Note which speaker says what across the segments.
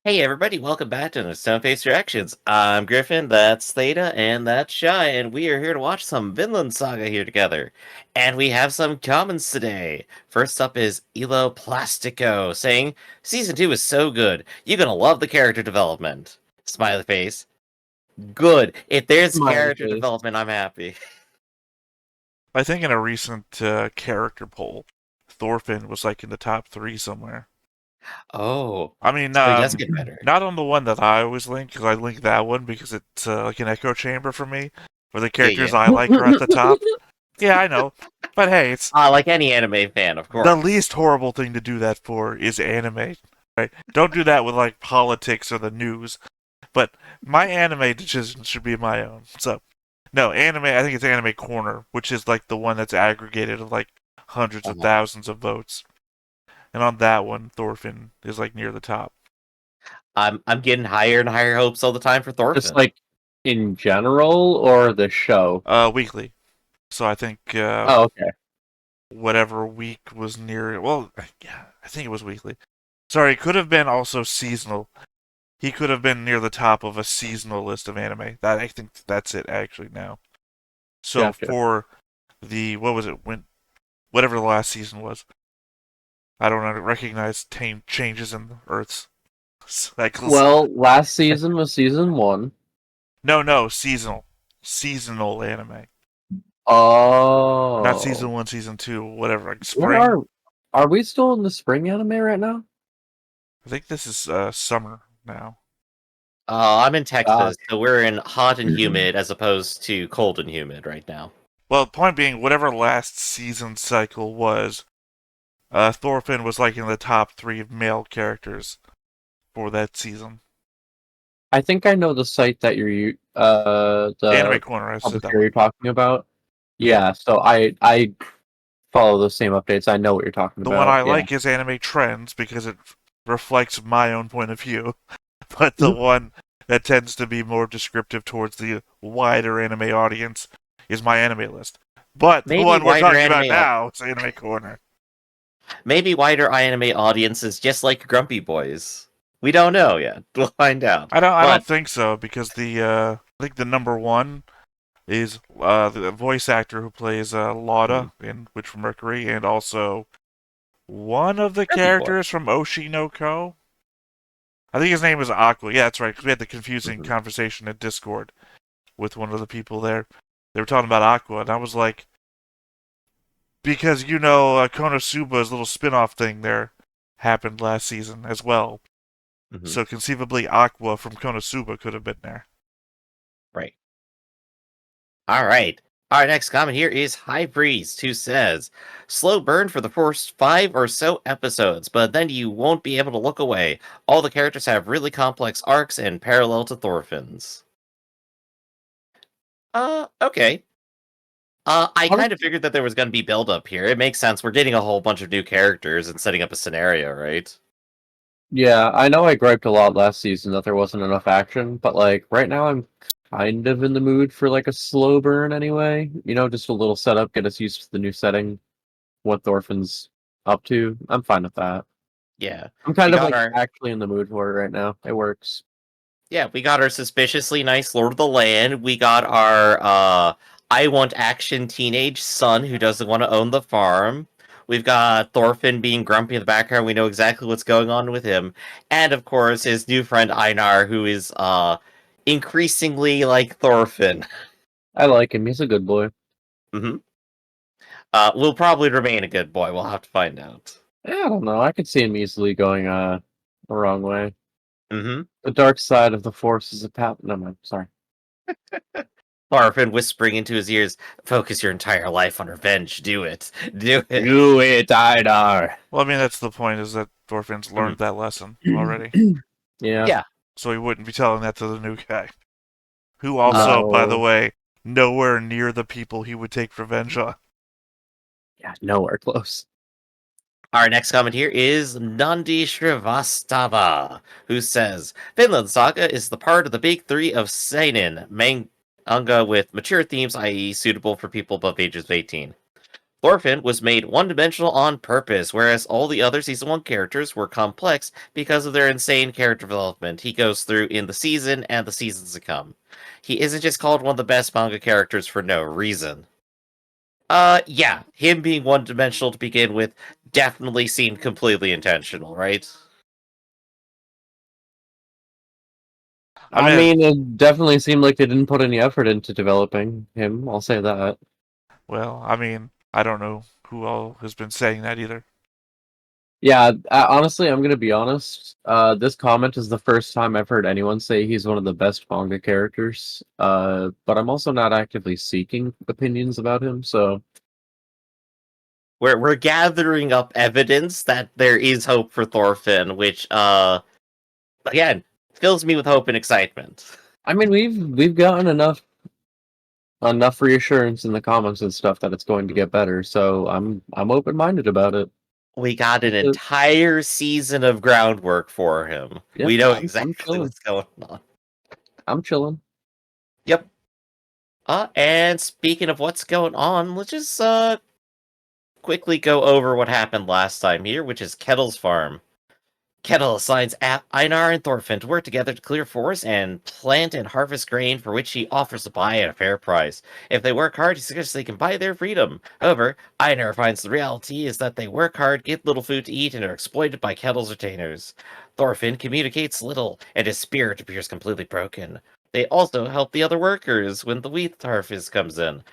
Speaker 1: Hey everybody, welcome back to the Stone Face Reactions. I'm Griffin, that's Theta, and that's Shy, and we are here to watch some Vinland Saga here together. And we have some comments today. First up is Elo Plastico saying, Season 2 is so good, you're gonna love the character development. Smiley face. Good. If there's
Speaker 2: Smiley
Speaker 1: character
Speaker 2: face.
Speaker 1: development, I'm happy.
Speaker 3: I think in a recent character poll, Thorfinn was like in the top 3 somewhere.
Speaker 1: Oh,
Speaker 3: I mean,
Speaker 1: so he does get better.
Speaker 3: not on the one that I always link, because I link that one because it's like an echo chamber for me, where the characters
Speaker 1: Yeah.
Speaker 3: I like are at the top. Yeah, I know. But hey, it's
Speaker 1: Like any anime fan, of course.
Speaker 3: the least horrible thing to do that for is anime. Right? Don't do that with like politics or the news. But my anime decision should be my own. So, no, anime, I think it's Anime Corner, which is like the one that's aggregated of like hundreds of thousands of votes. And on that one, Thorfinn is like near the top.
Speaker 1: I'm getting higher and higher hopes all the time for Thorfinn.
Speaker 2: Just like in general or the show?
Speaker 3: Weekly. So I think
Speaker 2: Oh, okay.
Speaker 3: whatever week was near. Well, yeah, I think it was weekly. Sorry, it could have been also seasonal. He could have been near the top of a seasonal list of anime. That I think that's it actually now. So
Speaker 2: Gotcha.
Speaker 3: for the what was it? Whatever the last season was, I don't recognize changes in the Earth's cycles.
Speaker 2: Well, last season was season 1.
Speaker 3: No, seasonal anime,
Speaker 2: Oh.
Speaker 3: not season 1, season 2, whatever. Like spring.
Speaker 2: Where are we still in the spring anime right now?
Speaker 3: I think this is summer now.
Speaker 1: I'm in Texas, so we're in hot and humid as opposed to cold and humid right now.
Speaker 3: Well, the point being, whatever last season cycle was, Thorfinn was like in the top 3 of male characters for that season.
Speaker 2: I think I know the site that you're the
Speaker 3: Anime Corner, I said that
Speaker 2: publisher you're talking about. Yeah, so I follow those same updates. I know what you're talking
Speaker 3: The
Speaker 2: about.
Speaker 3: one I
Speaker 2: yeah.
Speaker 3: like is Anime Trends because it reflects my own point of view. But the one that tends to be more descriptive towards the wider anime audience is my anime list. But
Speaker 1: Maybe
Speaker 3: the one we're
Speaker 1: wider
Speaker 3: talking about
Speaker 1: anime
Speaker 3: now is Anime Corner.
Speaker 1: Maybe wider anime audiences just like Grumpy Boys. We don't know yet. We'll find out.
Speaker 3: I don't think so because I think the number 1 is the voice actor who plays Lauda in Witch from Mercury, and also one of the characters from Oshi no Ko. I think his name is Aqua. Yeah, that's right. Because we had the confusing conversation in Discord with one of the people there. They were talking about Aqua, and I was like, because Konosuba's little spin-off thing there happened last season as well.
Speaker 1: Mm-hmm.
Speaker 3: So conceivably Aqua from Konosuba could have been there.
Speaker 1: Right. All right. Our next comment here is High Priest, who says, slow burn for the first 5 or so episodes, but then you won't be able to look away. All the characters have really complex arcs and parallel to Thorfinn's. Okay. I kind of figured that there was going to be build-up here. It makes sense. We're getting a whole bunch of new characters and setting up a scenario, right?
Speaker 2: Yeah, I know I griped a lot last season that there wasn't enough action, but like right now I'm kind of in the mood for like a slow burn anyway. Just a little setup, get us used to the new setting, what Thorfinn's up to. I'm fine with that.
Speaker 1: Yeah.
Speaker 2: I'm kind of like actually in the mood for it right now. It works.
Speaker 1: Yeah, we got our suspiciously nice Lord of the Land. We got our I want action teenage son who doesn't want to own the farm. We've got Thorfinn being grumpy in the background. We know exactly what's going on with him. And of course, his new friend Einar, who is increasingly like Thorfinn.
Speaker 2: I like him. He's a good boy.
Speaker 1: Mm-hmm. Will probably remain a good boy. We'll have to find out.
Speaker 2: I don't know. I could see him easily going the wrong way.
Speaker 1: Mm-hmm.
Speaker 2: The dark side of the Force is a path. No, I'm sorry.
Speaker 1: Thorfinn whispering into his ears, focus your entire life on revenge. Do it. Do it.
Speaker 2: Do it, Einar.
Speaker 3: Well, I mean, that's the point, is that Thorfinn's learned that lesson already.
Speaker 2: Yeah.
Speaker 3: So he wouldn't be telling that to the new guy. Who also, by the way, nowhere near the people he would take revenge on.
Speaker 2: Yeah, nowhere close.
Speaker 1: Our next comment here is Nandi Shrivastava, who says, Vinland Saga is the part of the big 3 of seinen manga with mature themes, i.e. suitable for people above ages of 18. Thorfinn was made one-dimensional on purpose, whereas all the other Season 1 characters were complex because of their insane character development he goes through in the season and the seasons to come. He isn't just called one of the best manga characters for no reason. Yeah, him being one-dimensional to begin with definitely seemed completely intentional, right?
Speaker 2: I mean, it definitely seemed like they didn't put any effort into developing him. I'll say that.
Speaker 3: well, I mean, I don't know who all has been saying that either.
Speaker 2: Yeah, honestly, I'm gonna be honest. This comment is the first time I've heard anyone say he's one of the best manga characters. But I'm also not actively seeking opinions about him, so
Speaker 1: We're gathering up evidence that there is hope for Thorfinn, which again fills me with hope and excitement.
Speaker 2: I mean we've gotten enough reassurance in the comments and stuff that it's going to get better. So I'm open minded about it.
Speaker 1: We got an entire season of groundwork for him.
Speaker 2: Yep,
Speaker 1: We know
Speaker 2: I'm
Speaker 1: exactly
Speaker 2: chilling.
Speaker 1: what's going on.
Speaker 2: I'm chilling.
Speaker 1: Yep. And speaking of what's going on, let's just quickly go over what happened last time here, which is Kettle's farm. Kettle assigns Einar and Thorfinn to work together to clear forests and plant and harvest grain, for which he offers to buy at a fair price. If they work hard, he suggests they can buy their freedom. However, Einar finds the reality is that they work hard, get little food to eat, and are exploited by Kettle's retainers. Thorfinn communicates little, and his spirit appears completely broken. They also help the other workers when the wheat harvest comes in,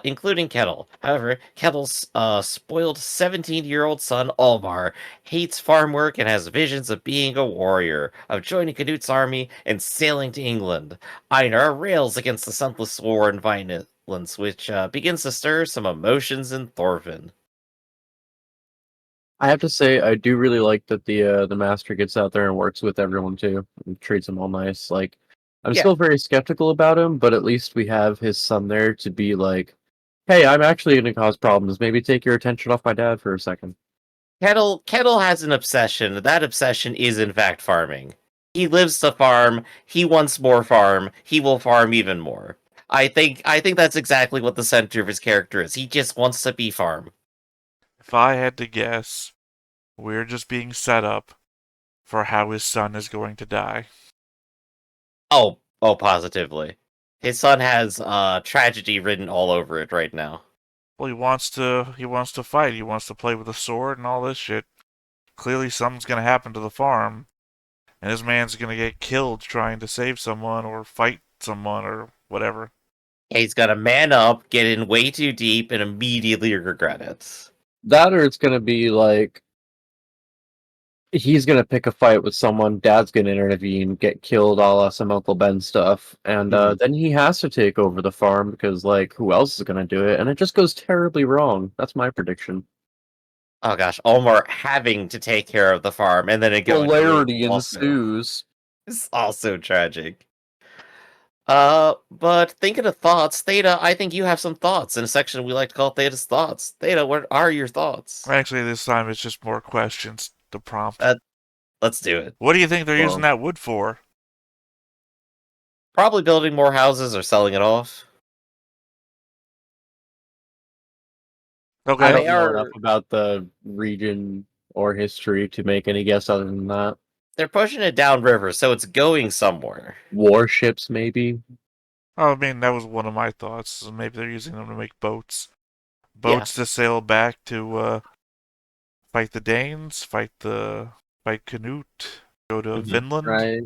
Speaker 1: including Kettle. However, Kettle's spoiled 17-year-old son, Almar, hates farm work and has visions of being a warrior, of joining Canute's army and sailing to England. Einar rails against the senseless war and violence, which begins to stir some emotions in Thorfinn.
Speaker 2: I have to say, I do really like that the master gets out there and works with everyone too, and treats them all nice. Like, I'm
Speaker 1: Yeah.
Speaker 2: still very skeptical about him, but at least we have his son there to be like, "Hey, I'm actually going to cause problems. Maybe take your attention off my dad for a second."
Speaker 1: Kettle has an obsession. That obsession is in fact farming. He lives to farm. He wants more farm. He will farm even more. I think that's exactly what the center of his character is. He just wants to be farm.
Speaker 3: If I had to guess, we're just being set up for how his son is going to die.
Speaker 1: Oh, positively. His son has tragedy written all over it right now.
Speaker 3: Well, he wants to fight. He wants to play with a sword and all this shit. Clearly, something's gonna happen to the farm, and this man's gonna get killed trying to save someone or fight someone or whatever.
Speaker 1: He's gonna man up, get in way too deep, and immediately regret it.
Speaker 2: That or it's going to be like he's going to pick a fight with someone, dad's going to intervene, get killed, a la some Uncle Ben stuff, and then he has to take over the farm because, like, who else is going to do it? And it just goes terribly wrong. That's my prediction.
Speaker 1: Oh gosh, Omar having to take care of the farm and then it going
Speaker 2: Hilarity
Speaker 1: also,
Speaker 2: ensues.
Speaker 1: it's also tragic. But thinking of thoughts, Theta, I think you have some thoughts in a section we like to call Theta's thoughts. Theta, what are your thoughts?
Speaker 3: Actually, this time it's just more questions to prompt.
Speaker 1: Let's do it.
Speaker 3: What do you think they're
Speaker 2: Well,
Speaker 3: using that wood for?
Speaker 1: Probably building more houses or selling it off.
Speaker 2: I
Speaker 3: Okay,
Speaker 2: don't
Speaker 1: They
Speaker 2: know
Speaker 1: are
Speaker 2: enough about the region or history to make any guess other than that.
Speaker 1: they're pushing it downriver, so it's going somewhere.
Speaker 2: Warships, maybe.
Speaker 3: oh, I mean that was one of my thoughts. Maybe they're using them to make boats,
Speaker 1: Yeah.
Speaker 3: to sail back to fight the Danes, fight Canute, go to
Speaker 1: Mhm.
Speaker 3: Vinland.
Speaker 2: Right.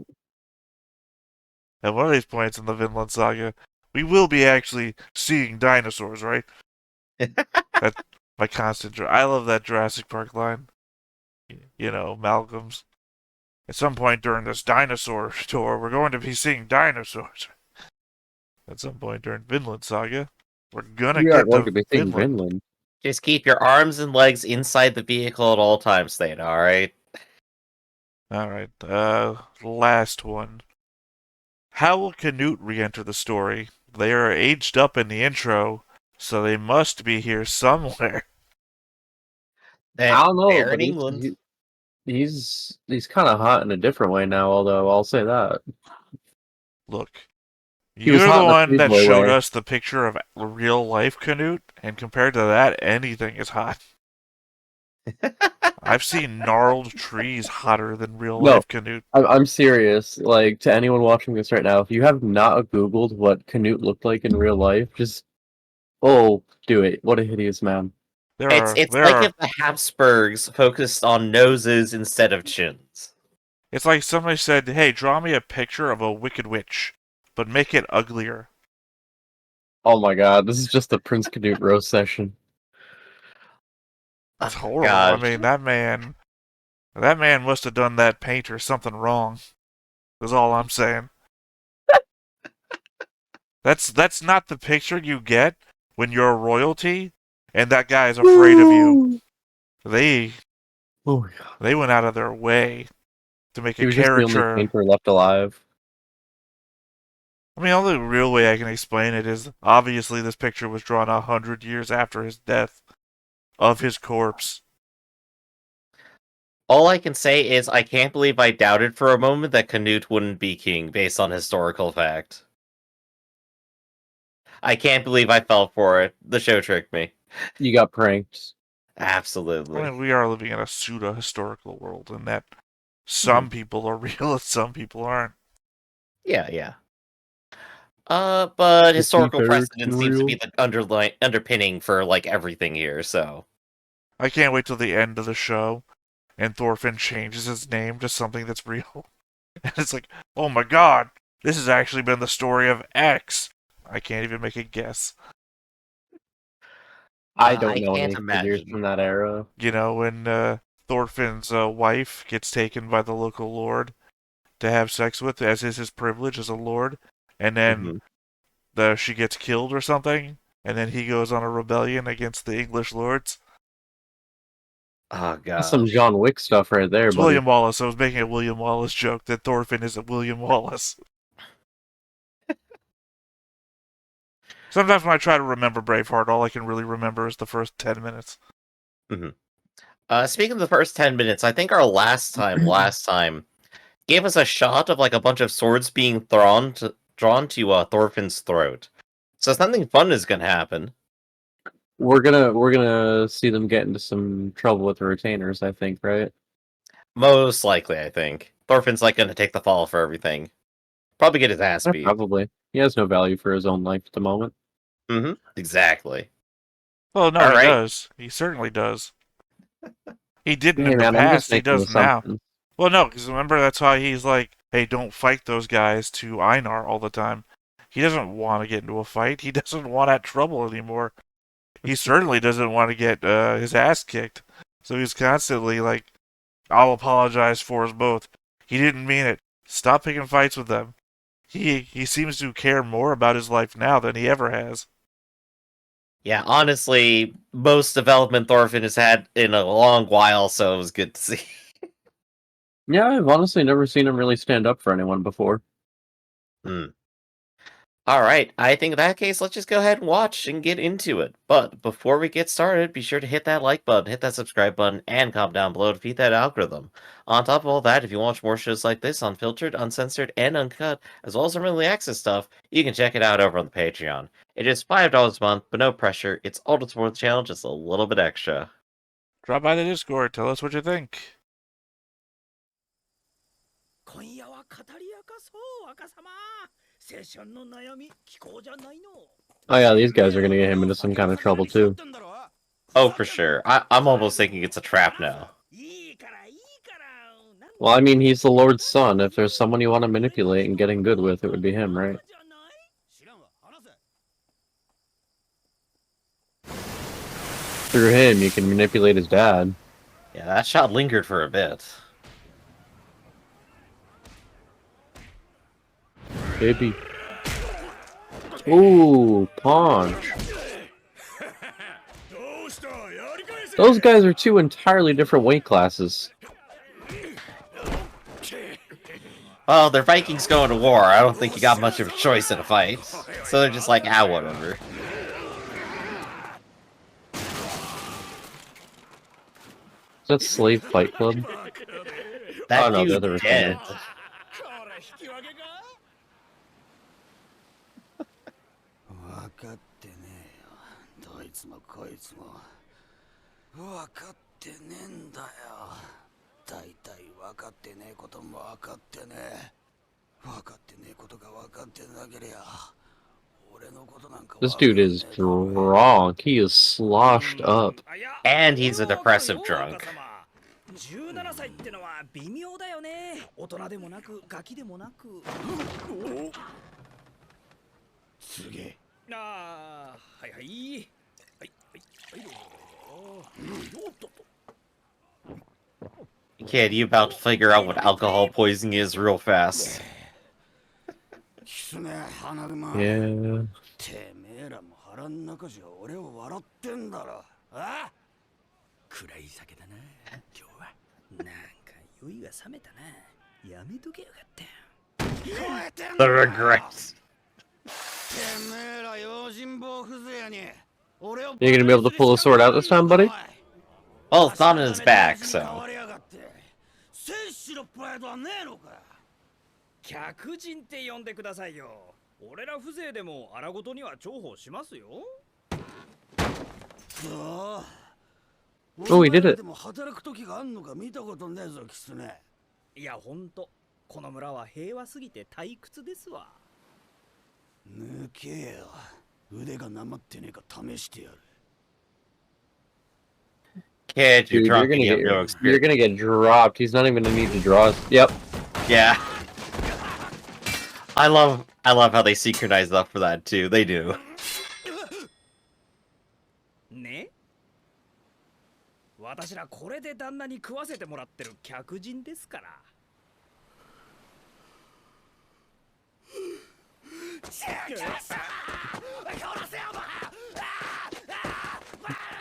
Speaker 3: At one of these points in the Vinland Saga, we will be actually seeing dinosaurs, right? That my constant. I love that Jurassic Park line. You know, Malcolm's. At some point during this dinosaur tour, we're going to be seeing dinosaurs. At some point during Vinland Saga, we're gonna
Speaker 2: We are
Speaker 3: get
Speaker 2: going
Speaker 3: to
Speaker 2: to be seeing
Speaker 3: Vinland.
Speaker 2: Vinland.
Speaker 1: Just keep your arms and legs inside the vehicle at all times, Theta, alright?
Speaker 3: All right, last one. How will Canute re-enter the story? They are aged up in the intro, so they must be here somewhere.
Speaker 2: I don't know,
Speaker 1: They're in
Speaker 2: but
Speaker 1: England.
Speaker 2: he's kind of hot in a different way now. Although I'll say that.
Speaker 3: Look,
Speaker 2: He was
Speaker 3: You're
Speaker 2: hot
Speaker 3: the
Speaker 2: in a
Speaker 3: one that
Speaker 2: Playboy
Speaker 3: showed
Speaker 2: way.
Speaker 3: us the picture of real life Canute, and compared to that, anything is hot. I've seen gnarled trees hotter than real
Speaker 2: No,
Speaker 3: life Canute.
Speaker 2: I'm serious. Like, to anyone watching this right now, if you have not Googled what Canute looked like in real life, just do it. What a hideous man.
Speaker 1: It's like if the Habsburgs focused on noses instead of chins.
Speaker 3: It's like somebody said, "Hey, draw me a picture of a wicked witch, but make it uglier."
Speaker 2: Oh my god, this is just the Prince Canute roast session.
Speaker 3: That's
Speaker 1: Oh,
Speaker 3: horrible. I
Speaker 1: God.
Speaker 3: mean, that man must have done that painter something wrong. Is all I'm saying. That's not the picture you get when you're royalty, and that guy is afraid of you. They
Speaker 2: Oh my god.
Speaker 3: they went out of their way to make
Speaker 2: He
Speaker 3: a
Speaker 2: was just the only
Speaker 3: caricature.
Speaker 2: painter left alive.
Speaker 3: I mean, the only real way I can explain it is obviously this picture was drawn 100 years after his death of his corpse.
Speaker 1: All I can say is I can't believe I doubted for a moment that Canute wouldn't be king based on historical fact. I can't believe I fell for it. The show tricked me.
Speaker 2: You got pranked.
Speaker 3: I
Speaker 1: Absolutely.
Speaker 3: mean, we are living in a pseudo-historical world, in that some people are real and some people aren't.
Speaker 1: Yeah. But
Speaker 2: The
Speaker 1: historical
Speaker 2: Theta
Speaker 1: precedent seems to be the underpinning for like everything here. So
Speaker 3: I can't wait till the end of the show and Thorfinn changes his name to something that's real. And it's like, oh my god, this has actually been the story of X. I can't even make a guess.
Speaker 2: I don't
Speaker 1: I
Speaker 2: know
Speaker 1: can't
Speaker 2: any figures
Speaker 1: imagine.
Speaker 2: from that era.
Speaker 3: You know, when Thorfinn's wife gets taken by the local lord to have sex with, as is his privilege as a lord, and then she gets killed or something, and then he goes on a rebellion against the English lords.
Speaker 1: Oh
Speaker 2: That's some
Speaker 1: gosh.
Speaker 2: John Wick stuff right there,
Speaker 3: It's
Speaker 2: buddy.
Speaker 3: William Wallace. I was making a William Wallace joke that Thorfinn isn't William Wallace. Sometimes when I try to remember Braveheart, all I can really remember is the first 10 minutes.
Speaker 1: Speaking of the first 10 minutes, I think our last time gave us a shot of like a bunch of swords being drawn to Thorfinn's throat. So something fun is gonna happen.
Speaker 2: We're gonna see them get into some trouble with the retainers, I think, right?
Speaker 1: Most likely, I think. Thorfinn's like gonna take the fall for everything. Probably get his ass
Speaker 2: Yeah,
Speaker 1: beat.
Speaker 2: probably. He has no value for his own life at the moment.
Speaker 1: Exactly.
Speaker 3: Well, no,
Speaker 1: All
Speaker 3: he
Speaker 1: right.
Speaker 3: does. He certainly does. He didn't
Speaker 2: Hey
Speaker 3: in the
Speaker 2: man, I'm just
Speaker 3: past. He
Speaker 2: making
Speaker 3: does now.
Speaker 2: assumptions.
Speaker 3: Well, no, because remember that's why he's like, hey, don't fight those guys to Einar all the time. He doesn't want to get into a fight. He doesn't want that trouble anymore. He certainly doesn't want to get his ass kicked. So he's constantly like, I'll apologize for us both. He didn't mean it. Stop picking fights with them. He seems to care more about his life now than he ever has.
Speaker 1: Yeah, honestly, most development Thorfinn has had in a long while, so it was good to see.
Speaker 2: Yeah, I've honestly never seen him really stand up for anyone before.
Speaker 1: All right, I think in that case, let's just go ahead and watch and get into it. But before we get started, be sure to hit that like button, hit that subscribe button, and comment down below to feed that algorithm. On top of all that, if you want more shows like this, unfiltered, uncensored, and uncut, as well as some early access stuff, you can check it out over on the Patreon. It is $5 a month, but no pressure. It's all to support the channel, just a little bit extra.
Speaker 3: Drop by the Discord. Tell us what you think.
Speaker 4: 今夜は語り明かそう若様青春の悩み聞こうじゃないの
Speaker 2: Oh yeah, these guys are gonna get him into some kind of trouble too.
Speaker 1: Oh, for sure. I'm almost thinking it's a trap now.
Speaker 4: いいからいいからなん
Speaker 2: Well, I mean, he's the Lord's son. If there's someone you want to manipulate and getting good with, it would be him, right?
Speaker 4: じゃない知らんわ話せ
Speaker 2: Through him, you can manipulate his dad.
Speaker 1: Yeah, that shot lingered for a bit.
Speaker 2: Baby. Ooh, punch. Those guys are two entirely different weight classes.
Speaker 1: Well, they're Vikings going to war. I don't think you got much of a choice in a fight. So they're just like, whatever.
Speaker 2: Is that Slave Fight Club?
Speaker 1: That
Speaker 2: Oh, no,
Speaker 1: dude's
Speaker 2: they're the
Speaker 1: dead.
Speaker 4: これ引き分けかかってねえよ。どいつもこいつも。わかってねえんだよ。大体わかってねえこともわかってねえ。わかってねえことがわかってなけりゃ。俺のことなんか
Speaker 2: This
Speaker 4: わかん
Speaker 2: dude
Speaker 4: ね
Speaker 2: is
Speaker 4: えだろ。
Speaker 2: drunk. He is sloshed up.
Speaker 1: And he's a depressive drunk.
Speaker 4: 17歳ってのは微妙だよね。大人でもなくガキでもなく。すげえ。ああ、はいはい。はいはいはいどうぞ。おっとっと。
Speaker 1: Kid, you about to figure out what alcohol poisoning is real fast.
Speaker 4: キツネ花熊。
Speaker 2: Yeah.
Speaker 4: てめえらも腹ん中じゃ俺を笑ってんだろ。あ？暗い酒だな今日は。なんか酔いが冷めたな。やめとけよかったよ。燃えてん
Speaker 1: The
Speaker 4: だよ。
Speaker 1: regrets.
Speaker 4: てめえら用心棒風情やに。俺を
Speaker 2: You gonna be able to pull the sword out this time, buddy?
Speaker 1: Well, it's not in his back, so.
Speaker 4: 戦士のプライドはねえのか。客人って呼んでくださいよ。俺ら風情でも荒ごとには重宝しますよ。
Speaker 2: Oh, he did it.
Speaker 4: でも働く時があんのか見たことねえぞキツネ。いやほんとこの村は平和すぎて退屈ですわ。抜けよ。腕がなまってねえか試してやる。
Speaker 1: Kid, you're
Speaker 2: Dude,
Speaker 1: drunk and you have no
Speaker 2: you're
Speaker 1: experience.
Speaker 2: gonna get dropped. He's not even gonna need to draw. Yep.
Speaker 1: Yeah. I love how they synchronize up for that too. They do.
Speaker 4: ね。私らこれで旦那に食わせてもらってる客人ですから。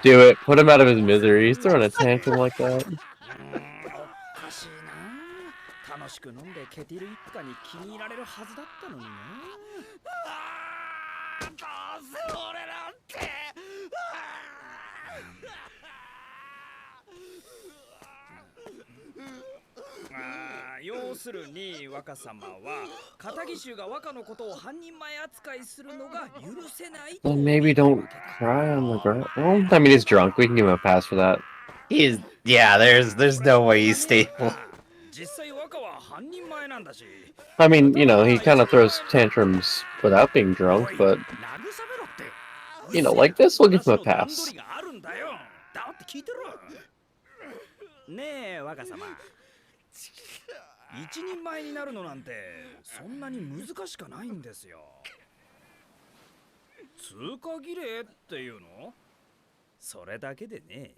Speaker 2: Do it. Put him out of his misery. He's throwing a tantrum like that.
Speaker 4: おかしいな。楽しく飲んでケティル一家に気に入られるはずだったのにね。どうせ俺なんて。要するに若様は片木衆が若のことを半人前扱いするのが許せないと。
Speaker 2: Well, maybe don't cry on the ground. Well, I mean, he's drunk. We can give him a pass for that.
Speaker 1: Yeah, there's no way he's stable.
Speaker 4: 実際若は半人前なんだし。
Speaker 2: I mean, you know, he kind of throws tantrums without being drunk, but, you know, like this, we'll give him a pass.
Speaker 4: ねえ若様。一人前になるのなんてそんなに難しくないんですよ。通過儀礼っていうの？それだけでね。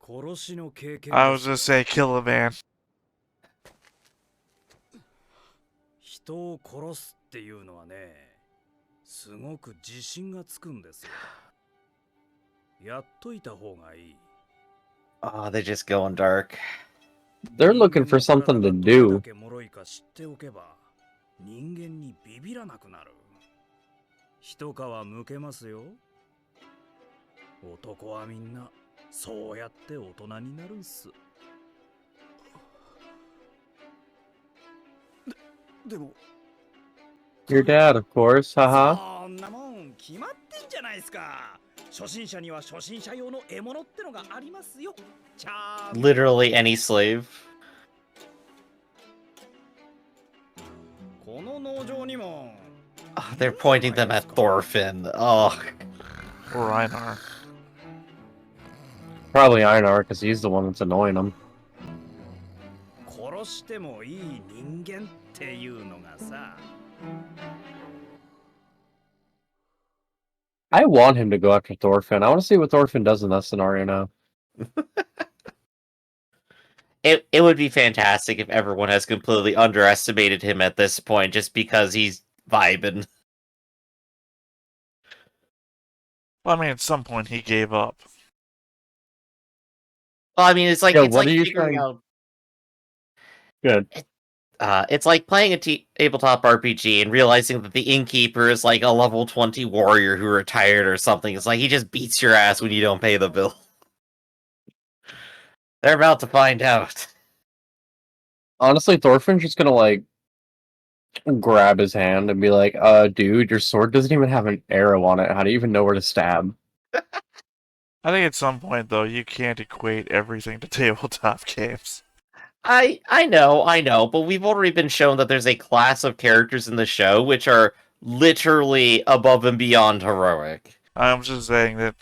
Speaker 4: 殺しの経験。
Speaker 3: I was gonna say kill a man.
Speaker 4: 人を殺すっていうのはね、すごく自信がつくんですよ。やっといた方がいい。
Speaker 1: Oh, they're just going dark.
Speaker 2: They're looking for something to do.
Speaker 4: 脆いか知っておけば人間にビビらなくなる。一皮むけますよ。男はみんなそうやって大人になるんす。でも
Speaker 2: Your dad, of course, haha.
Speaker 4: そんなもん決まってんじゃないですか。初心者には初心者用の獲物ってのがありますよ。ちゃーん。
Speaker 1: Literally any slave.
Speaker 4: この農場にも。
Speaker 1: Oh, they're pointing them at Thorfinn. Oh.
Speaker 3: Or Einar.
Speaker 2: Probably Einar, because he's the one that's annoying him.
Speaker 4: 殺してもいい人間っていうのがさ。
Speaker 2: I want him to go after Thorfinn. I want to see what Thorfinn does in that scenario now.
Speaker 1: It would be fantastic if everyone has completely underestimated him at this point just because he's vibing.
Speaker 3: Well, I mean, at some point he gave up.
Speaker 1: Well, I mean, it's like
Speaker 2: Yeah,
Speaker 1: it's
Speaker 2: what
Speaker 1: like
Speaker 2: are you
Speaker 1: figuring
Speaker 2: trying-
Speaker 1: out.
Speaker 2: Good.
Speaker 1: It's like playing a tabletop RPG and realizing that the innkeeper is like a level 20 warrior who retired or something. It's like he just beats your ass when you don't pay the bill. They're about to find out.
Speaker 2: Honestly, Thorfinn's just gonna like grab his hand and be like, dude, your sword doesn't even have an arrow on it. How do you even know where to stab?"
Speaker 3: I think at some point though, you can't equate everything to tabletop games.
Speaker 1: I know, but we've already been shown that there's a class of characters in the show which are literally above and beyond heroic.
Speaker 3: I'm just saying that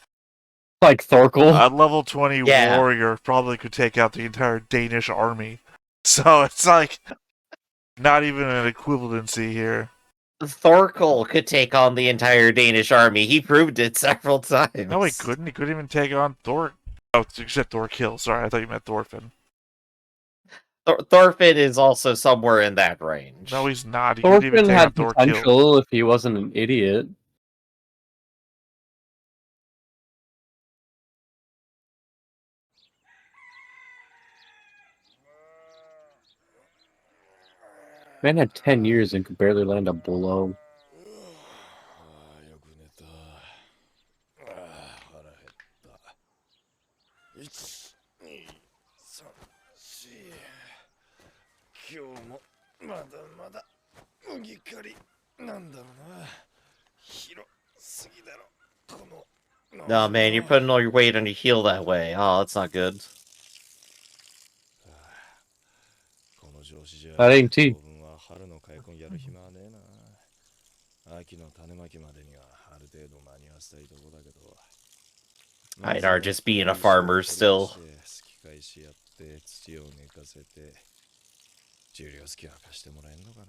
Speaker 2: Like Thorkel.
Speaker 3: a level 20
Speaker 1: Yeah.
Speaker 3: warrior probably could take out the entire Danish army. So it's like not even an equivalency here.
Speaker 1: Thorkel could take on the entire Danish army. He proved it several times.
Speaker 3: No, he couldn't. He couldn't even take on Thor. Oh, except Thorkill. Sorry, I thought you meant Thorfinn.
Speaker 1: Thorfinn is also somewhere in that range.
Speaker 3: No, he's not. He couldn't even
Speaker 2: Thorfinn
Speaker 3: take on
Speaker 2: had
Speaker 3: Thorkill.
Speaker 2: potential if he wasn't an idiot. Man had 10 years and could barely land a blow.
Speaker 4: よく寝た。腹減った。1、2、3、4。今日もまだまだ麦刈りなんだろうな。広すぎだろ。この。
Speaker 1: No, man, you're putting all your weight on your heel that way. Oh, that's not good.
Speaker 4: この調子じゃ
Speaker 2: That ain't tea.
Speaker 4: 当分は春の開墾やる暇はねえな。秋の種まきまでにはある程度間に合わせたいとこだけど。
Speaker 1: Einar just being a farmer still.
Speaker 4: 好き返しやって土を寝かせて重量好きは貸してもらえんのかな。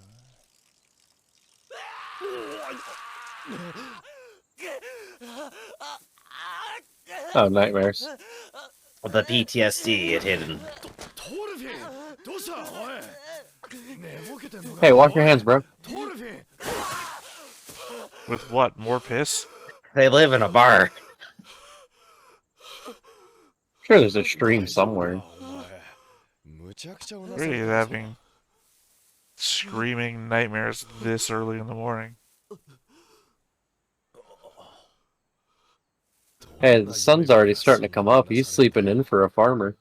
Speaker 2: Oh, nightmares.
Speaker 1: The PTSD it hidden.
Speaker 2: Hey, wash your hands, bro.
Speaker 3: With what? More piss?
Speaker 1: They live in a bar.
Speaker 2: Sure, there's a stream somewhere.
Speaker 3: Really having screaming nightmares this early in the morning.
Speaker 2: Hey, the sun's already starting to come up. He's sleeping in for a farmer.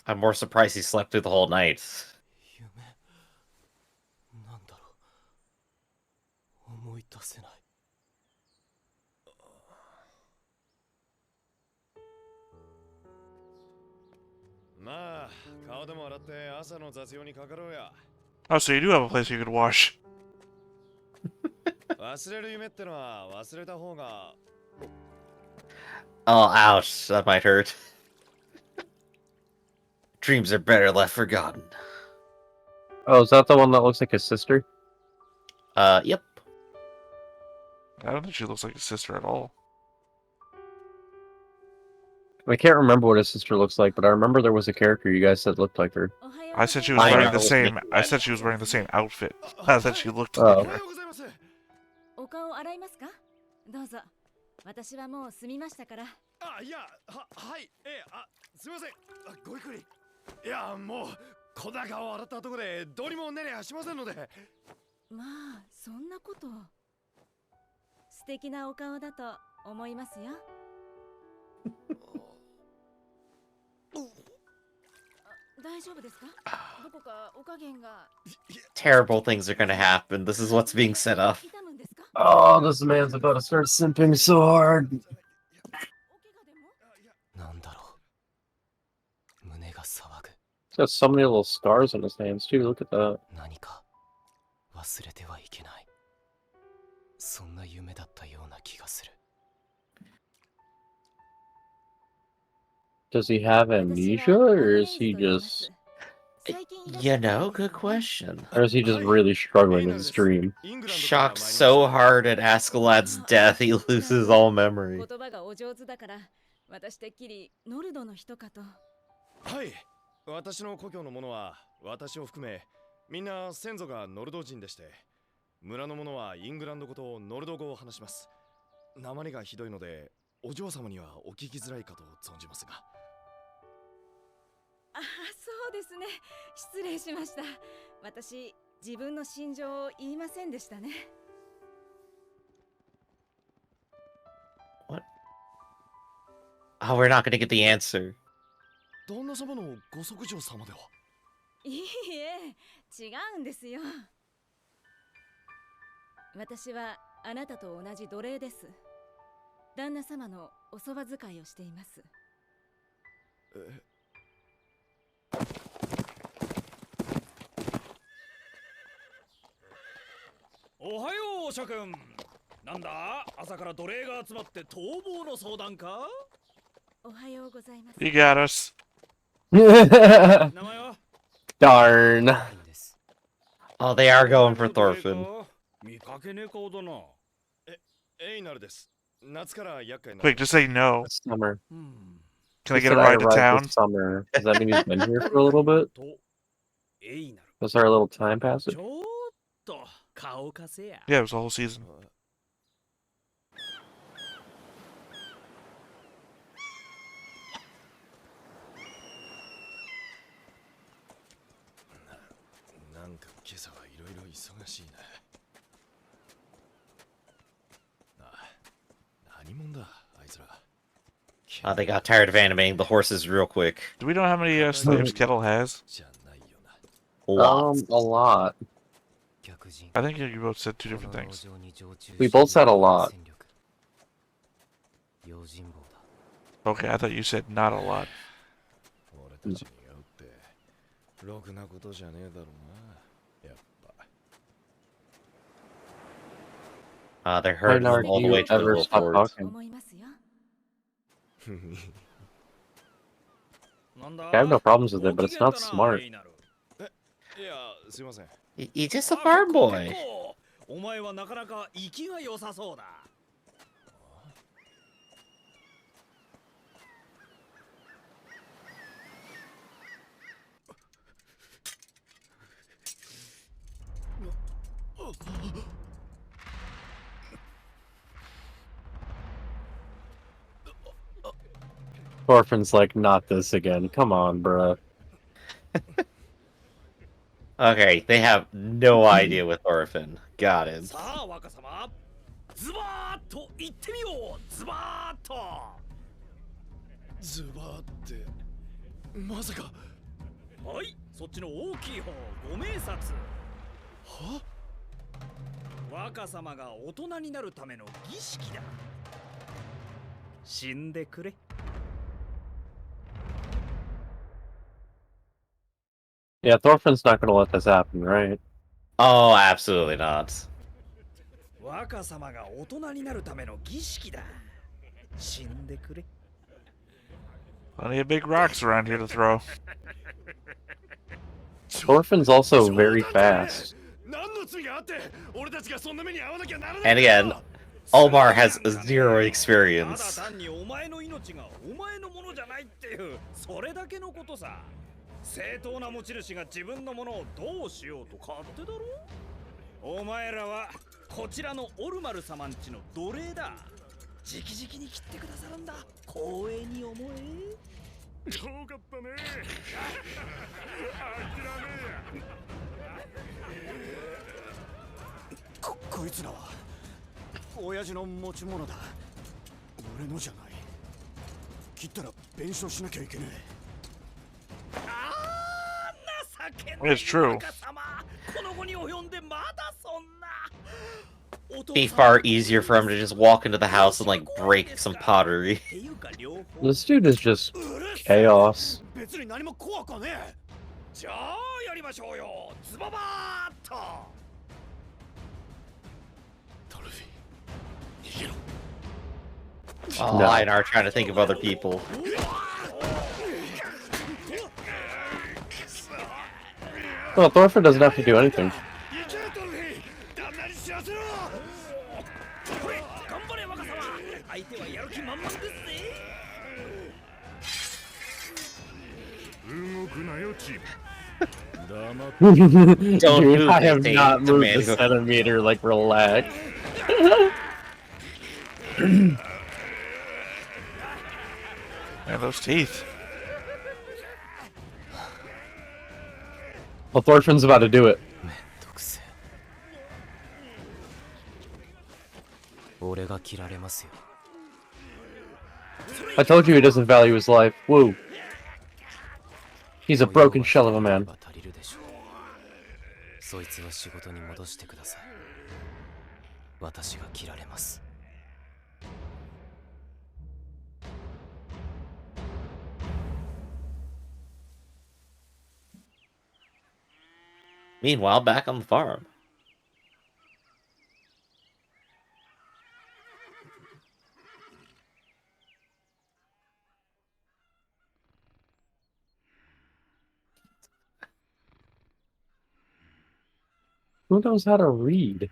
Speaker 1: I'm more surprised he slept through the whole night.
Speaker 4: なんだろう。思い出せない。まあ、顔でも洗って朝の雑用にかかろうや。
Speaker 3: Oh, so you do have a place you could wash.
Speaker 4: 忘れる夢ってのは忘れた方が。
Speaker 1: Oh, ouch. That might hurt. Dreams are better left forgotten.
Speaker 2: Oh, is that the one that looks like his sister?
Speaker 1: Yep.
Speaker 3: I don't think she looks like his sister at all.
Speaker 2: I can't remember what his sister looks like, but I remember there was a character you guys said looked like her.
Speaker 3: I said she was
Speaker 1: I
Speaker 3: wearing
Speaker 1: know.
Speaker 3: the same. I said she was wearing the same outfit. I said she looked
Speaker 2: Oh.
Speaker 3: like her.
Speaker 5: お顔洗いますか？どうぞ。私はもう済みましたから。
Speaker 4: あ、いや、はい、すみません。ごゆっくり。いや、もう小高を洗ったところでどうにもねりゃしませんので。
Speaker 5: まあ、そんなこと。素敵なお顔だと思いますよ。大丈夫ですか？どこかお加減が。
Speaker 1: Terrible things are gonna happen. This is what's being set up.
Speaker 5: 痛むんですか？
Speaker 2: Oh, this man's about to start simping so hard.
Speaker 5: お怪我でも？
Speaker 4: なんだろう。胸が騒ぐ。
Speaker 2: He's got so many little scars on his hands, too. Look at that.
Speaker 4: 何か忘れてはいけない。そんな夢だったような気がする。
Speaker 2: Does he have amnesia, or is he just...
Speaker 1: You know, good question.
Speaker 2: Or is he just really struggling with his dream?
Speaker 1: Shocked so hard at Askeladd's death, he loses all memory.
Speaker 5: 言葉がお上手だから、私てっきりノルドの人かと。
Speaker 4: はい。私の故郷の者は私を含めみんな先祖がノルド人でして、村の者はイングランド語とノルド語を話します。訛りがひどいのでお嬢様にはお聞きづらいかと存じますが。
Speaker 5: ああ、そうですね。失礼しました。私、自分の心情を言いませんでしたね。
Speaker 1: What? Oh, we're not gonna get the answer.
Speaker 4: 旦那様のご息女様では。
Speaker 5: いいえ、違うんですよ。私はあなたと同じ奴隷です。旦那様のおそば使いをしています。
Speaker 4: おはよう、諸君。なんだ、朝から奴隷が集まって逃亡の相談か？
Speaker 5: おはようございます。
Speaker 3: You got us.
Speaker 4: 名前は？
Speaker 2: Darn.
Speaker 1: Oh, they are going for Thorfinn.
Speaker 4: 見かけねえ顔だな。
Speaker 6: エイナルです。夏から厄介な。
Speaker 3: Quick, just say no.
Speaker 2: Summer.
Speaker 3: Can I
Speaker 2: He
Speaker 3: get a
Speaker 2: said I
Speaker 3: ride to
Speaker 2: arrived
Speaker 3: town?
Speaker 2: this summer. Does that mean he's been here for a little bit?
Speaker 4: エイナル。
Speaker 2: Was there a little time passage?
Speaker 4: ちょっと顔貸せや。
Speaker 3: Yeah, it was the whole season.
Speaker 6: なんか今朝はいろいろ忙しいな。何者だ、あいつら。
Speaker 1: They got tired of animating the horses real quick.
Speaker 3: Do we know how many slaves Kettle has?
Speaker 6: じゃないよな。
Speaker 1: Lots.
Speaker 2: A lot.
Speaker 3: I think you both said two different things.
Speaker 2: We both said a lot.
Speaker 3: Okay, I thought you said not a lot.
Speaker 6: 俺たちに会うってろくなことじゃねえだろうな。やっぱ。
Speaker 1: They're herding
Speaker 2: Bernard,
Speaker 1: them all
Speaker 2: do
Speaker 1: the way
Speaker 2: you
Speaker 1: to the
Speaker 2: ever
Speaker 1: little
Speaker 2: stop
Speaker 1: fort.
Speaker 2: talking?
Speaker 5: 思いますよ。
Speaker 2: I have no problems with it, but it's not smart.
Speaker 6: いや、すいません。
Speaker 1: He's just a farm boy.
Speaker 4: お前はなかなか息が良さそうだ。
Speaker 2: Thorfinn's like, not this again. Come on, bruh.
Speaker 1: Okay, they have no idea with Thorfinn. Got him.
Speaker 4: さあ、若様。ズバーッと言ってみよう。ズバーッと。
Speaker 6: ズバーって、まさか。
Speaker 4: はい、そっちの大きい方、ご明察。
Speaker 6: は？
Speaker 4: 若様が大人になるための儀式だ。死んでくれ。
Speaker 2: Yeah, Thorfinn's not gonna let this happen, right?
Speaker 1: Oh, absolutely not.
Speaker 4: 若様が大人になるための儀式だ。死んでくれ。
Speaker 3: Plenty of big rocks around here to throw.
Speaker 2: Thorfinn's also very fast.
Speaker 6: 何の罪があって俺たちがそんな目に遭わなきゃならない
Speaker 1: And again, Omar has zero
Speaker 4: ただ
Speaker 1: experience.
Speaker 4: 単にお前の命がお前のものじゃないっていうそれだけのことさ。正当な持ち主が自分のものをどうしようと勝手だろ。お前らはこちらのオルマル様んちの奴隷だ。直々に切ってくださるんだ。光栄に思え。よかったね。こいつらは親父の持ち物だ。俺のじゃない。切ったら弁償しなきゃいけねえ。
Speaker 3: It's true.
Speaker 1: It'd be far easier for him to just walk into the house and like break some pottery.
Speaker 2: This dude is just chaos.
Speaker 4: 別に何も怖くはねえ。じゃあやりましょうよ。ズババーっと。
Speaker 6: トルフィ、逃げろ。
Speaker 1: Oh,
Speaker 2: No.
Speaker 1: Einar trying to think of other people.
Speaker 2: Well, Thorfinn doesn't have to do anything.
Speaker 4: 行けトルフィ。旦那に知らせろ。これ頑張れ若様。相手はやる気満々ですぜ。動くなよチーム。
Speaker 1: Don't
Speaker 2: Dude,
Speaker 1: move
Speaker 2: I
Speaker 1: this
Speaker 2: have
Speaker 1: thing,
Speaker 2: not
Speaker 1: the
Speaker 2: moved
Speaker 1: man
Speaker 2: a
Speaker 1: who-
Speaker 2: centimeter, like, relax.
Speaker 3: Man, those teeth.
Speaker 2: Well, Thorfinn's about to do it.
Speaker 7: 俺が切られますよ。
Speaker 2: I told you he doesn't value his life. Woo. He's a broken shell of a man.
Speaker 7: 足りるでそいつは仕事に戻してください。私が切られます。
Speaker 1: Meanwhile, back on the farm.
Speaker 2: Who knows how to read?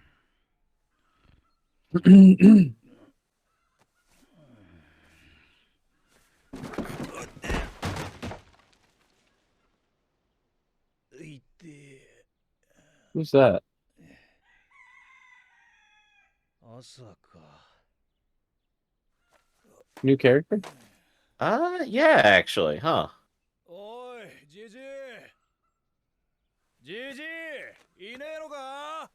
Speaker 4: いて
Speaker 2: Who's that?
Speaker 4: 朝か
Speaker 2: New character?
Speaker 1: Yeah, actually, huh?
Speaker 4: おいじじいじじいいねえのか、は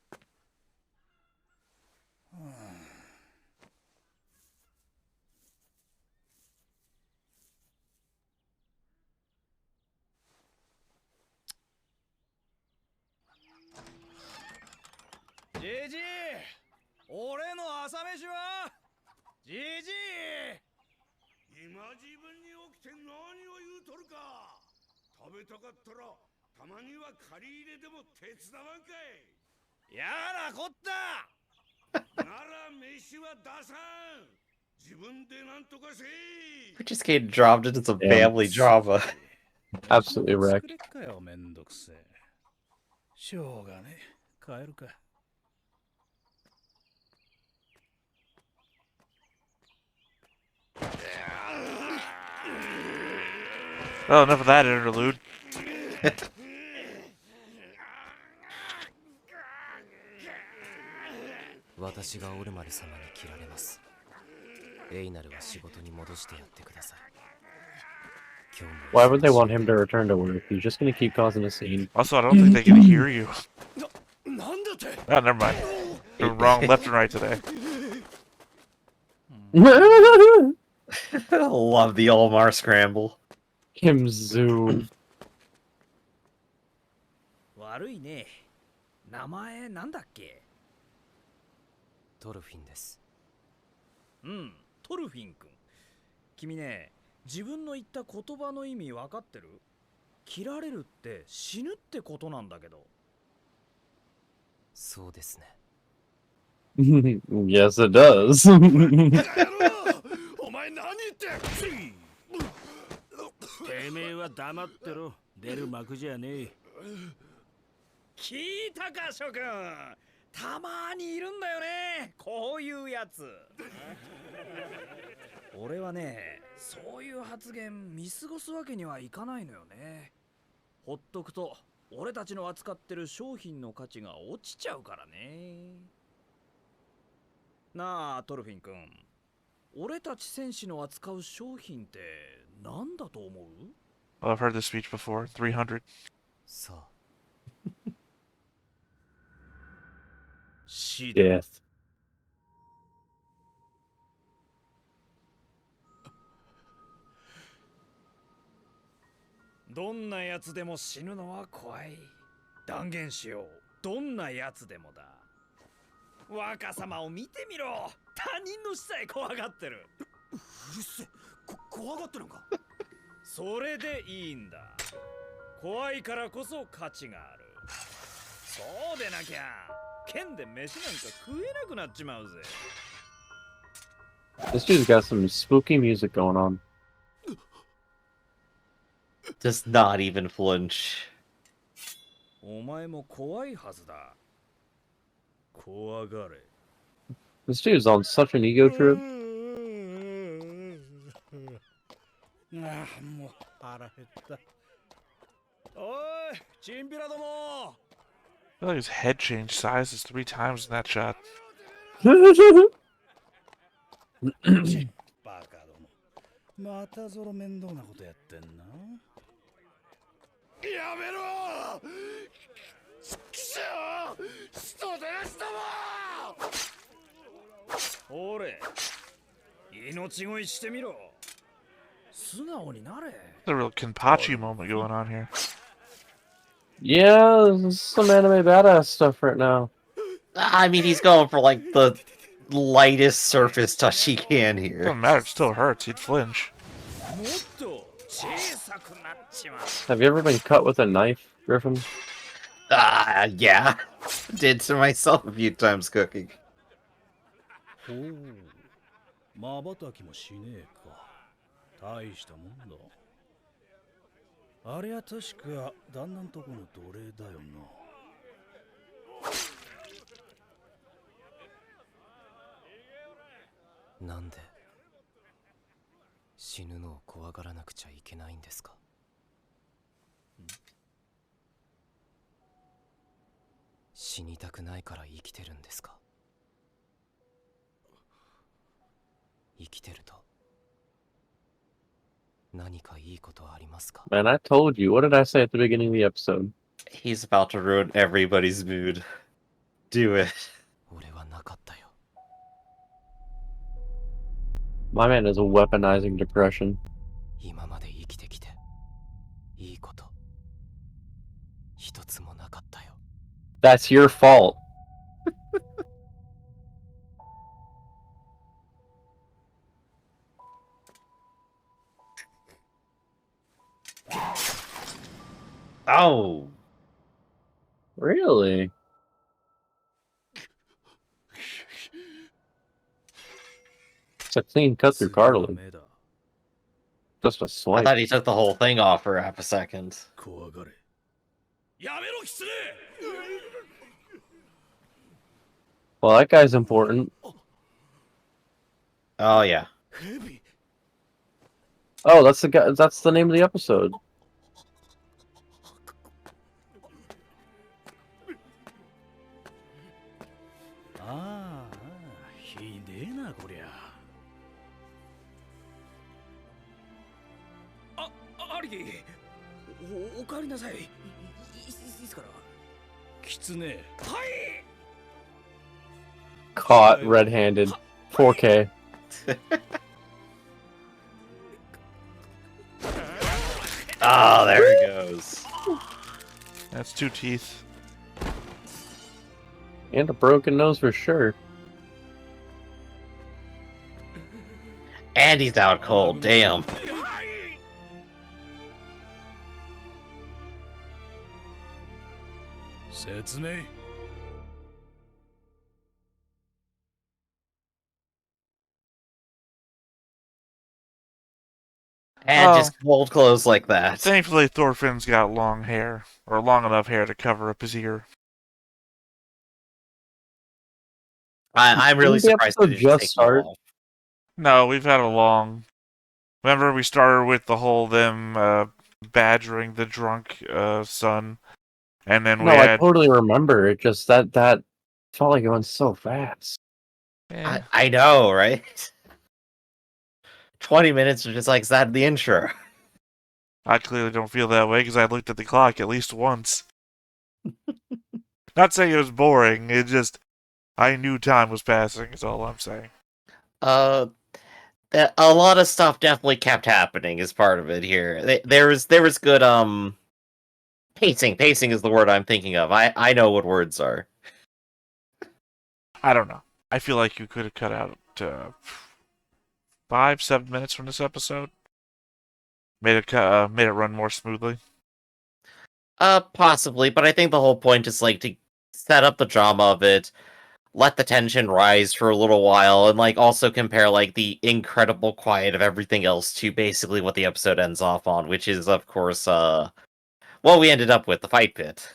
Speaker 4: あ、じじい俺の朝飯はじじい今自分に起きて何を言うとるか。食べたかったらたまには借り入れでも手伝わんかい。やなこったなら飯は出さん。自分でなんとかせい。
Speaker 1: We just get dropped into some
Speaker 2: Damn.
Speaker 1: family drama.
Speaker 2: Absolutely wrecked.
Speaker 4: 作れっかよめんどくせえ。しょうがねえ帰るか。
Speaker 3: Well, enough of that interlude.
Speaker 7: 私がオルマル様に切られます。エイナルは仕事に戻してやってください。
Speaker 2: Why would they want him to return to work? He's just gonna keep causing a scene.
Speaker 3: Also, I don't think they can hear you. Oh, never mind. We're wrong left and right today.
Speaker 1: Love the Olmar scramble.
Speaker 2: Kim Zoo.
Speaker 4: 悪いね。名前なんだっけ。
Speaker 7: トルフィンです。
Speaker 4: うん、トルフィン君。君ね、自分の言った言葉の意味分かってる？切られるって死ぬってことなんだけど。
Speaker 7: そうですね。
Speaker 2: Yes, it does.
Speaker 4: お前何言っててめえは黙ってろ。出る幕じゃねえ。聞いたか諸君。たまにいるんだよねこういうやつ。俺はねそういう発言見過ごすわけにはいかないのよね。ほっとくと俺たちの扱ってる商品の価値が落ちちゃうからね。なあトルフィン君、俺たち戦士の扱う商品って何だと思う？
Speaker 3: Well, I've heard this speech before. 300.
Speaker 7: さあ。
Speaker 4: 死だ。
Speaker 2: Death.
Speaker 4: どんなやつでも死ぬのは怖い。断言しよう。どんなやつでもだ。若様を見てみろ。他人の死さえ怖がってる。うるせえ。怖がってるのか。それでいいんだ。怖いからこそ価値がある。そうでなきゃ剣で飯なんか食えなくなっちまうぜ。
Speaker 2: This dude's got some spooky music going on.
Speaker 1: Does not even flinch.
Speaker 4: お前も怖いはずだ。怖がれ。
Speaker 2: This dude's on such an ego trip.
Speaker 4: ああ、もう腹減った。おい、チンピラども。
Speaker 3: I feel like his head changed sizes 3 times in that shot.
Speaker 4: バカども。またゾロ面倒なことやってんな。やめろ。くしょー。人でしたわ。おれ、命乞いしてみろ。素直になれ。
Speaker 3: There's a real Kenpachi moment going on here.
Speaker 2: Yeah, this is some anime badass stuff right now.
Speaker 1: I mean, he's going for like the lightest surface touch he can here.
Speaker 3: Doesn't matter, it still hurts. He'd flinch.
Speaker 4: もっと小さくなっちまう
Speaker 2: Have you ever been cut with a knife, Griffin?
Speaker 1: Yeah. Did to myself a few times cooking.
Speaker 4: ほうまばたきもしねえか大したもんだあれは確か旦那んとこの奴隷だよな
Speaker 7: なんで死ぬのを怖がらなくちゃいけないんですか。死にたくないから生きてるんですか。生きてると何かいいことはありますか。
Speaker 2: Man, I told you. What did I say at the beginning of the episode?
Speaker 1: He's about to ruin everybody's mood. Do it.
Speaker 7: 俺はなかったよ。
Speaker 2: My man is weaponizing depression.
Speaker 7: 今まで生きてきていいこと一つもなかったよ。
Speaker 2: That's your fault.
Speaker 1: Oh.
Speaker 2: Really? It's a clean cut through cartilage.
Speaker 4: ダメだ
Speaker 2: Just a
Speaker 1: I
Speaker 2: swipe.
Speaker 1: thought he took the whole thing off for half a second.
Speaker 4: 怖がれやめろキツネ
Speaker 2: Well, that guy's important.
Speaker 1: Oh, yeah.
Speaker 4: ヘビ
Speaker 2: Oh, that's the guy. That's the name of the episode.
Speaker 4: ああひでえなこりゃ兄貴おかえりなさいいつからキツネはい
Speaker 2: Caught red-handed. 4K.
Speaker 1: Oh, there he goes.
Speaker 3: That's 2 teeth.
Speaker 2: And a broken nose for sure.
Speaker 1: And he's out cold. Damn. And
Speaker 3: Oh.
Speaker 1: just cold clothes like that.
Speaker 3: Thankfully, Thorfinn's got long hair, or long enough hair to cover up his ear.
Speaker 1: I'm really
Speaker 2: Didn't the
Speaker 1: surprised they
Speaker 2: episode
Speaker 1: didn't
Speaker 2: just
Speaker 1: take
Speaker 2: start?
Speaker 1: him off.
Speaker 3: No, we've had a long. Remember, we started with the whole them badgering the drunk son, and then
Speaker 2: No,
Speaker 3: we
Speaker 2: I
Speaker 3: had.
Speaker 2: totally remember. It just that felt like it went so fast.
Speaker 3: Eh,
Speaker 1: I know, right? 20 minutes are just like that the intro.
Speaker 3: I clearly don't feel that way because I looked at the clock at least once. Not saying it was boring. It just I knew time was passing. Is all I'm saying.
Speaker 1: A lot of stuff definitely kept happening as part of it here. There was good pacing. Pacing is the word I'm thinking of. I know what words are.
Speaker 3: I don't know. I feel like you could have cut out 5-7 minutes from this episode. Made it run more smoothly.
Speaker 1: Possibly, but I think the whole point is like to set up the drama of it, let the tension rise for a little while, and like also compare like the incredible quiet of everything else to basically what the episode ends off on, which is of course what we ended up with, the fight pit.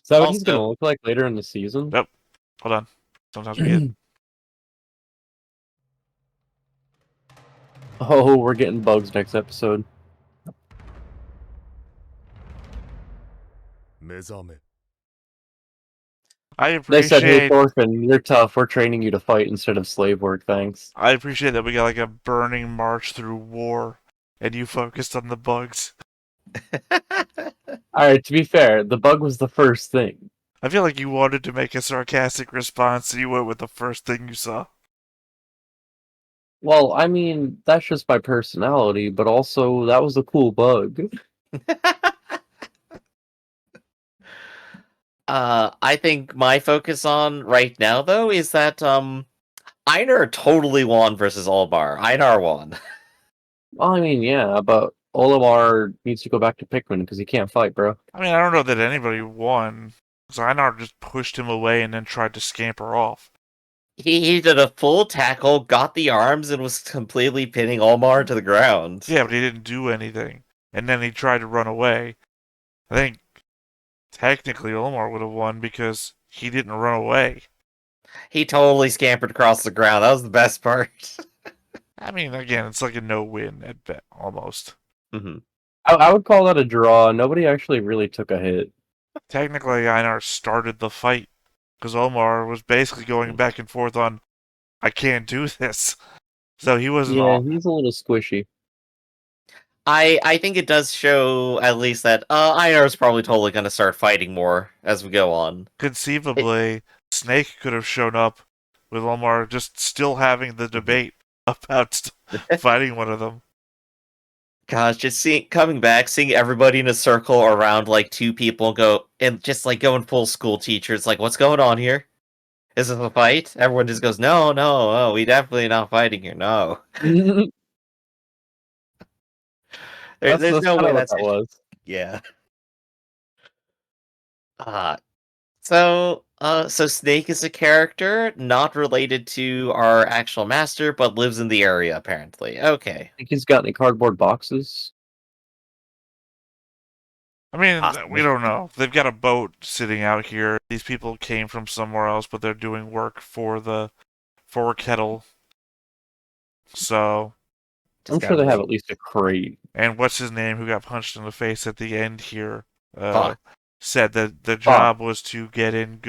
Speaker 2: Is that what he's
Speaker 1: Also-
Speaker 2: gonna look like later in the season?
Speaker 3: Yep. Hold on. Sometimes we get.
Speaker 2: Oh, we're getting bugs next episode.
Speaker 6: 目覚め
Speaker 3: I
Speaker 2: They said, "Hey,
Speaker 3: appreciate.
Speaker 2: Thorfinn, you're tough. We're training you to fight instead of slave work. Thanks."
Speaker 3: I appreciate that we got like a burning march through war, and you focused on the bugs.
Speaker 2: All right. To be fair, the bug was the first thing.
Speaker 3: I feel like you wanted to make a sarcastic response, and you went with the first thing you saw.
Speaker 2: Well, I mean, that's just my personality, but also that was a cool bug.
Speaker 1: I think my focus on right now, though, is that Einar totally won versus Olbar. Einar won.
Speaker 2: Well, I mean, yeah, but Olimar needs to go back to Pikmin because he can't fight, bro.
Speaker 3: I mean, I don't know that anybody won. Einar just pushed him away and then tried to scamper off.
Speaker 1: He did a full tackle, got the arms, and was completely pinning Olmar to the ground.
Speaker 3: Yeah, but he didn't do anything. And then he tried to run away. I think technically Olmar would have won because he didn't run away.
Speaker 1: He totally scampered across the ground. That was the best part.
Speaker 3: I mean, again, it's like a no-win at bet, almost.
Speaker 1: Mm-hmm.
Speaker 2: I would call that a draw. Nobody actually really took a hit.
Speaker 3: Technically, Einar started the fight because Omar was basically going back and forth on, I can't do this. So he wasn't
Speaker 2: Yeah, he's a little squishy.
Speaker 1: I think it does show at least that Einar is probably totally going to start fighting more as we go on.
Speaker 3: Conceivably, Snake could have shown up with Omar just still having the debate about fighting one of them.
Speaker 1: Gosh, just coming back, seeing everybody in a circle around like two people go and just like going full school teachers, like, what's going on here? Is this a fight? Everyone just goes, no, we definitely not fighting here. No, there's
Speaker 2: That's
Speaker 1: no
Speaker 2: kind
Speaker 1: way
Speaker 2: of what
Speaker 1: that's
Speaker 2: that was.
Speaker 1: yeah. So Snake is a character not related to our actual master, but lives in the area apparently. Okay.
Speaker 2: Think he's got any cardboard boxes?
Speaker 3: I mean,
Speaker 1: Possibly.
Speaker 3: we don't know. They've got a boat sitting out here. These people came from somewhere else, but they're doing work for Kettle. So,
Speaker 2: I'm sure they have at least a crate.
Speaker 3: and what's his name who got punched in the face at the end here?
Speaker 1: Fuck.
Speaker 3: Said that the job was to get in,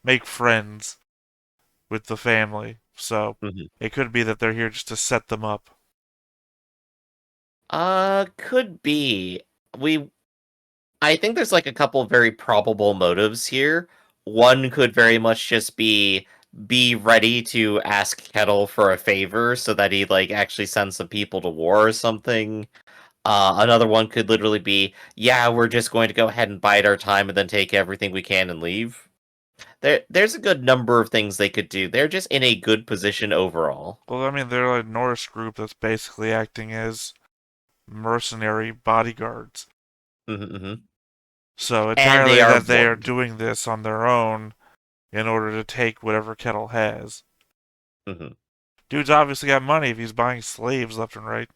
Speaker 3: make friends with the family. So it could be that they're here just to set them up.
Speaker 1: Could be. I think there's like a couple of very probable motives here. One could very much just be ready to ask Kettle for a favor so that he like actually sends some people to war or something. Another one could literally be, yeah, we're just going to go ahead and bide our time and then take everything we can and leave. There's a good number of things they could do. They're just in a good position overall.
Speaker 3: Well, I mean, they're a Norse group that's basically acting as mercenary bodyguards.
Speaker 1: Mm-hmm.
Speaker 3: So entirely
Speaker 1: are
Speaker 3: that they are
Speaker 1: warned.
Speaker 3: doing this on their own in order to take whatever Kettle has.
Speaker 1: Mm-hmm.
Speaker 3: Dude's obviously got money if he's buying slaves left and right.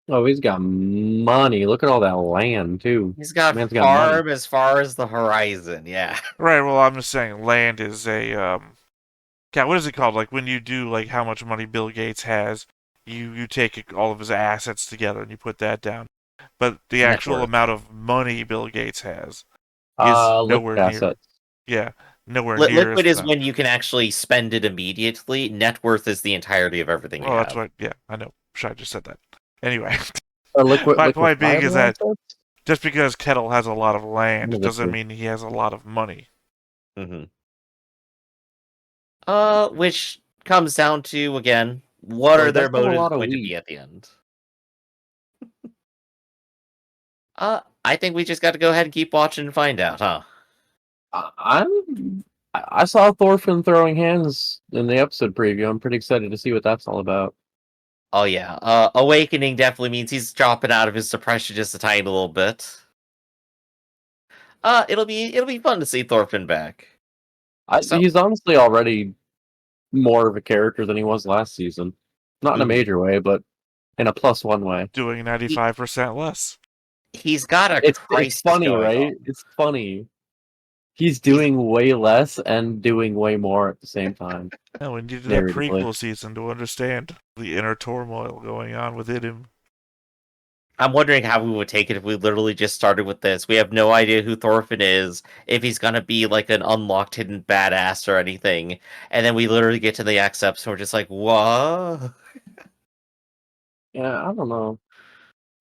Speaker 2: Oh, he's got money. Look at all that land, too.
Speaker 1: He's got
Speaker 2: Man's
Speaker 1: farm as far as the horizon, yeah.
Speaker 3: Right, well, I'm just saying land is a, God, what is it called? Like, when you do, like, how much money Bill Gates has, you take all of his assets together and you put that down. But the actual amount of money Bill Gates has is nowhere near.
Speaker 2: Assets.
Speaker 3: Yeah, nowhere near.
Speaker 1: Liquid is when you can actually spend it immediately. Net worth is the entirety of everything you have.
Speaker 3: That's what, yeah, I know. Shai just said that. Anyway,
Speaker 2: My
Speaker 3: point being is that just because Kettle has a lot of land, it doesn't mean he has a lot of money.
Speaker 1: Mm-hmm. Which comes down to, again, what are their motives going to be at the end? I think we just got to go ahead and keep watching and find out, huh?
Speaker 2: I saw Thorfinn throwing hands in the episode preview. I'm pretty excited to see what that's all about.
Speaker 1: Oh yeah, awakening definitely means he's dropping out of his depression just a tiny little bit. It'll be fun to see Thorfinn back.
Speaker 2: He's honestly already more of a character than he was last season. Not in a major way, but in a +1 way.
Speaker 3: Doing 95% less.
Speaker 1: He's got a
Speaker 2: It's funny, right? On. It's funny. He's doing way less and doing way more at the same time.
Speaker 3: No, we needed that prequel season to understand the inner turmoil going on within him.
Speaker 1: I'm wondering how we would take it if we literally just started with this. We have no idea who Thorfinn is, if he's gonna be like an unlocked hidden badass or anything, and then we literally get to the next episode and we're just like, what?
Speaker 2: Yeah, I don't know.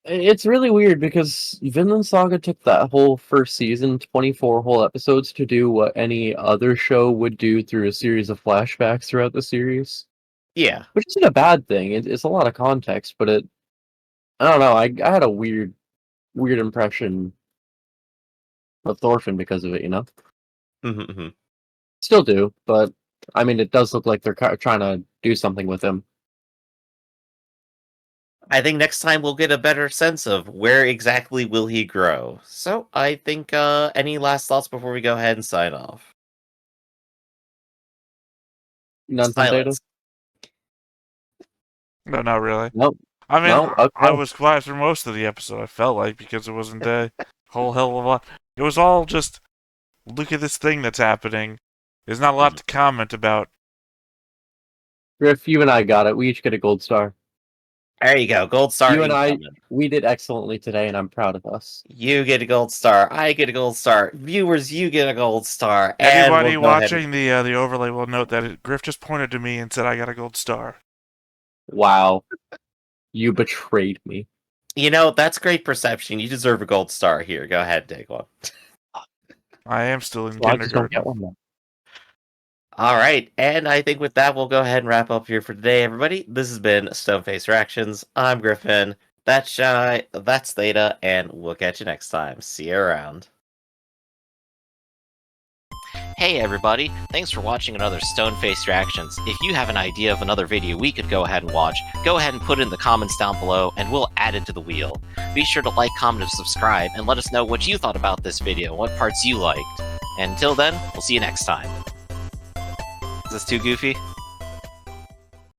Speaker 2: It's really weird because Vinland Saga took that whole first season, 24 whole episodes, to do what any other show would do through a series of flashbacks throughout the series.
Speaker 1: Yeah.
Speaker 2: Which isn't a bad thing. It's a lot of context, but I don't know, I had a weird impression of Thorfinn because of it, you know?
Speaker 1: Mhm.
Speaker 2: Still do, but I mean, it does look like they're trying to do something with him.
Speaker 1: I think next time we'll get a better sense of where exactly will he grow. So I think any last thoughts before we go ahead and sign off?
Speaker 2: None from Theta?
Speaker 1: Silence.
Speaker 3: No, not really.
Speaker 2: Nope.
Speaker 3: I mean,
Speaker 2: No? Okay.
Speaker 3: I was quiet for most of the episode, I felt like, because it wasn't a whole hell of a lot. It was all just, look at this thing that's happening. There's not a lot to comment about.
Speaker 2: Griff, you and I got it. We each get a gold star.
Speaker 1: There you go. Gold star.
Speaker 2: You and I,
Speaker 1: incoming.
Speaker 2: we did excellently today, and I'm proud of us.
Speaker 1: You get a gold star. I get a gold star. Viewers, you get a gold star. And
Speaker 3: Anybody
Speaker 1: we'll go ahead
Speaker 3: watching the overlay will note that Griff just pointed to me and said I got a gold star.
Speaker 2: Wow. You betrayed me.
Speaker 1: You know, that's great perception. You deserve a gold star. Here, go ahead, take one.
Speaker 3: I am still in
Speaker 2: Well, I just don't
Speaker 3: kindergarten.
Speaker 2: get one then.
Speaker 1: All right, and I think with that, we'll go ahead and wrap up here for today, everybody. This has been Stoneface Reactions. I'm Griffin. That's Shy. That's Theta, and we'll catch you next time. See you around. Hey everybody, thanks for watching another Stoneface Reactions. If you have an idea of another video we could go ahead and watch, go ahead and put it in the comments down below and we'll add it to the wheel. Be sure to like, comment, and subscribe, and let us know what you thought about this video, what parts you liked. And until then, we'll see you next time. Is this too goofy?